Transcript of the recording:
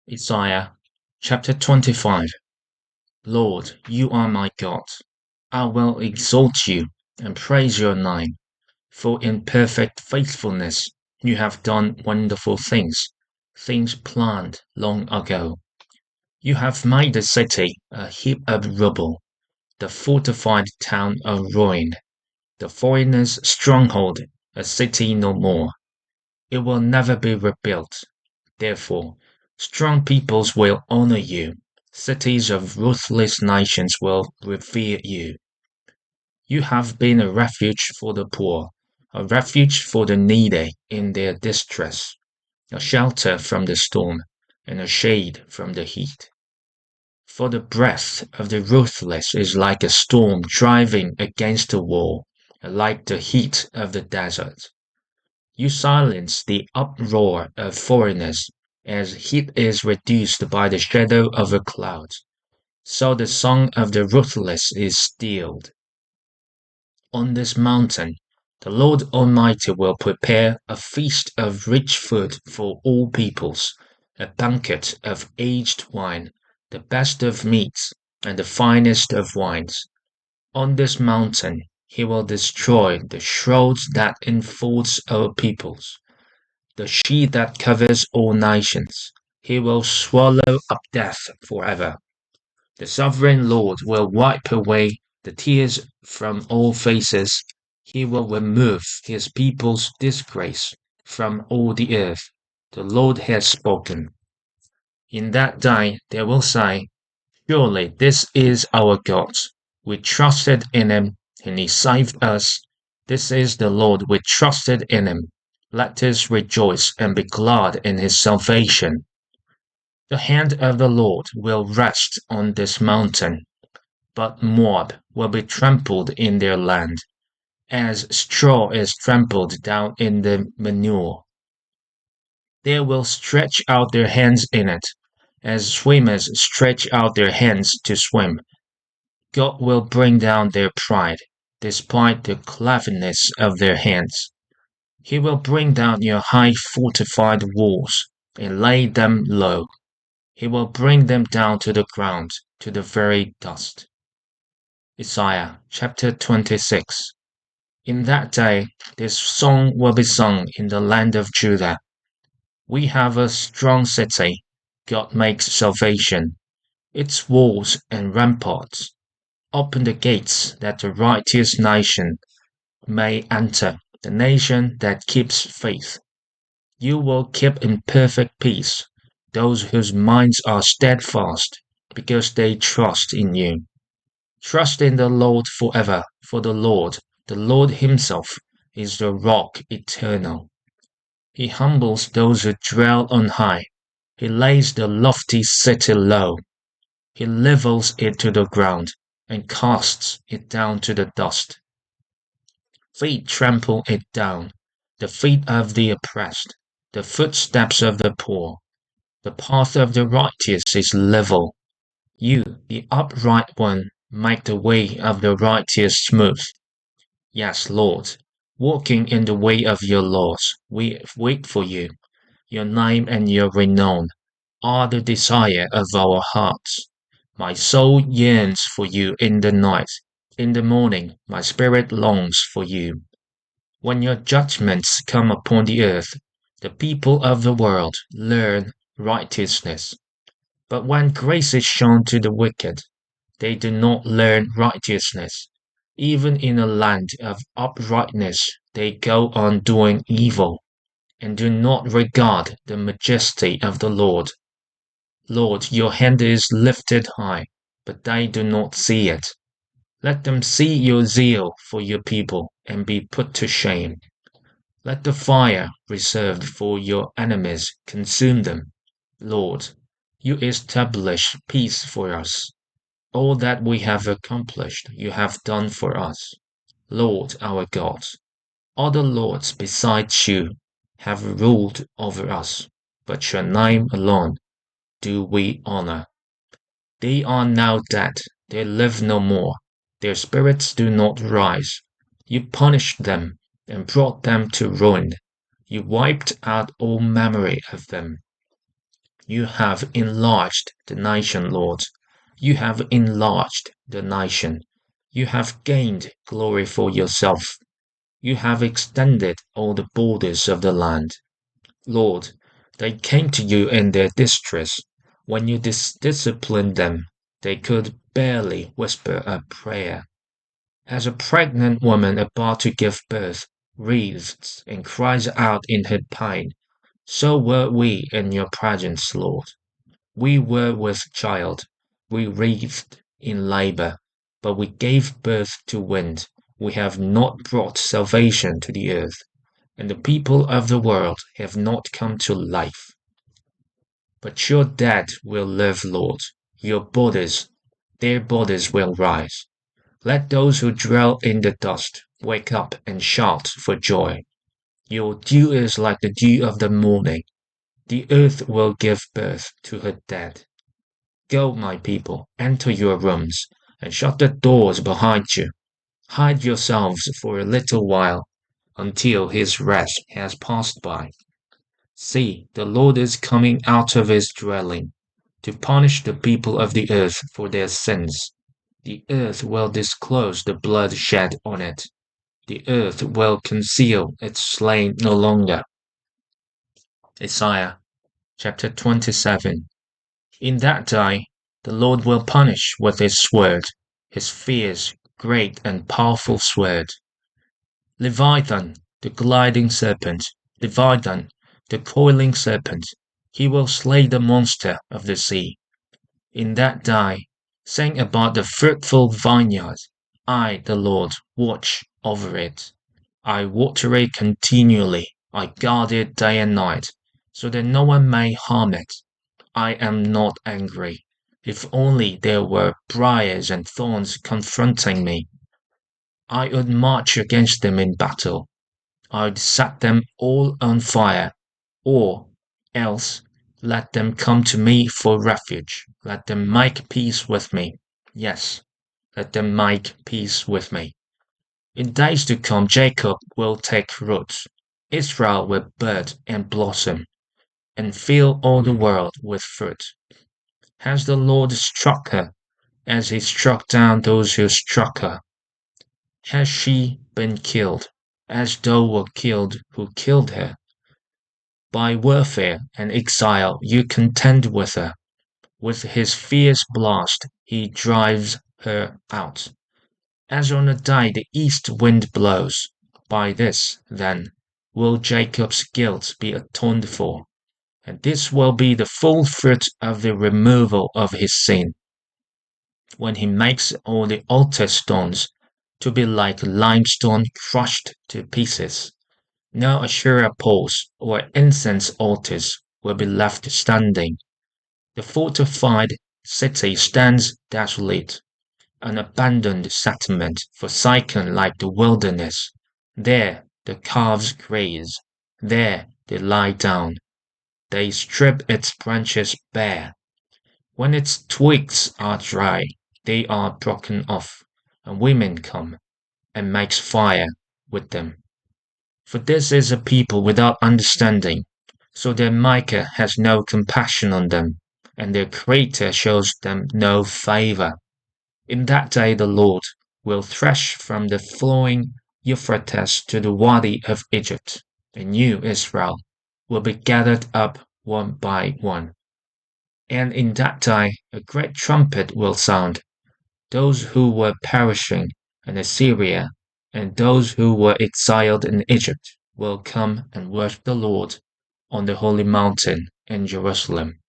Isaiah chapter 25. Lord, you are my God. I will exalt you and praise your name, for in perfect faithfulness you have done wonderful things, things planned long ago. You have made the city a heap of rubble, the fortified town a ruin, the foreigner's stronghold a city no more. It will never be rebuilt. Therefore, strong peoples will honor you. Cities of ruthless nations will revere you. You have been a refuge for the poor, a refuge for the needy in their distress, a shelter from the storm, and a shade from the heat. For the breath of the ruthless is like a storm driving against a wall, like the heat of the desert. You silence the uproar of foreigners, as heat is reduced by the shadow of a cloud. So the song of the ruthless is stilled. On this mountain, the Lord Almighty will prepare a feast of rich food for all peoples, a banquet of aged wine, the best of meats, and the finest of wines. On this mountain, he will destroy the shrouds that enfolds our peoples, the sheet that covers all nations. He will swallow up death forever. The sovereign Lord will wipe away the tears from all faces. He will remove his people's disgrace from all the earth. The Lord has spoken. In that day they will say, surely this is our God. We trusted in him, and he saved us. This is the Lord, we trusted in him. Let us rejoice and be glad in his salvation. The hand of the Lord will rest on this mountain, but Moab will be trampled in their land, as straw is trampled down in the manure. They will stretch out their hands in it, as swimmers stretch out their hands to swim. God will bring down their pride, despite the cleverness of their hands. He will bring down your high fortified walls, and lay them low. He will bring them down to the ground, to the very dust. Isaiah chapter 26. In that day, this song will be sung in the land of Judah. We have a strong city. God makes salvation. Its walls and ramparts. Open the gates that the righteous nation may enter, the nation that keeps faith. You will keep in perfect peace those whose minds are steadfast, because they trust in you. Trust in the Lord forever, for the Lord himself, is the rock eternal. He humbles those who dwell on high. He lays the lofty city low. He levels it to the ground and casts it down to the dust. Feet trample it down, the feet of the oppressed, the footsteps of the poor. The path of the righteous is level. You, the upright one, make the way of the righteous smooth. Yes, Lord, walking in the way of your laws, we wait for you. Your name and your renown are the desire of our hearts. My soul yearns for you in the night. In the morning, my spirit longs for you. When your judgments come upon the earth, the people of the world learn righteousness. But when grace is shown to the wicked, they do not learn righteousness. Even in a land of uprightness, they go on doing evil, and do not regard the majesty of the Lord. Lord, your hand is lifted high, but they do not see it. Let them see your zeal for your people and be put to shame. Let the fire reserved for your enemies consume them. Lord, you establish peace for us. All that we have accomplished you have done for us. Lord our God, other lords besides you have ruled over us, but your name alone do we honor. They are now dead, they live no more, their spirits do not rise. You punished them and brought them to ruin. You wiped out all memory of them. You have enlarged the nation, Lord. You have enlarged the nation. You have gained glory for yourself. You have extended all the borders of the land. Lord, they came to you in their distress. When you disciplined them, they could barely whisper a prayer. As a pregnant woman about to give birth writhes and cries out in her pain, so were we in your presence, Lord. We were with child, we writhed in labor, but we gave birth to wind. We have not brought salvation to the earth, and the people of the world have not come to life. But your dead will live, Lord. Your bodies, their bodies will rise. Let those who dwell in the dust wake up and shout for joy. Your dew is like the dew of the morning. The earth will give birth to her dead. Go, my people, enter your rooms, and shut the doors behind you. Hide yourselves for a little while, until his wrath has passed by. See, the Lord is coming out of his dwelling, to punish the people of the earth for their sins. The earth will disclose the blood shed on it. The earth will conceal its slain no longer. Isaiah chapter 27. In that day, the Lord will punish with his sword, his fierce, great, and powerful sword. Leviathan, the gliding serpent, Leviathan, the coiling serpent, he will slay the monster of the sea. In that day, sing about the fruitful vineyard. I, the Lord, watch over it. I water it continually. I guard it day and night, so that no one may harm it. I am not angry. If only there were briars and thorns confronting me, I would march against them in battle. I would set them all on fire, or else let them come to me for refuge. Let them make peace with me. Yes, let them make peace with me. In days to come, Jacob will take root. Israel will bud and blossom, and fill all the world with fruit. Has the Lord struck her, as he struck down those who struck her? Has she been killed, as those were killed who killed her? By warfare and exile you contend with her. With his fierce blast he drives her out. As on a day the east wind blows, by this, then, will Jacob's guilt be atoned for, and this will be the full fruit of the removal of his sin, when he makes all the altar stones to be like limestone crushed to pieces. No Asherah poles or incense altars will be left standing. The fortified city stands desolate, an abandoned settlement, forsaken like the wilderness. There the calves graze, there they lie down. They strip its branches bare. When its twigs are dry, they are broken off, and women come and makes fire with them. For this is a people without understanding, so their Maker has no compassion on them, and their Creator shows them no favor. In that day the Lord will thresh from the flowing Euphrates to the Wadi of Egypt, and you, Israel, will be gathered up one by one. And in that day a great trumpet will sound. Those who were perishing in Assyria and those who were exiled in Egypt will come and worship the Lord on the holy mountain in Jerusalem.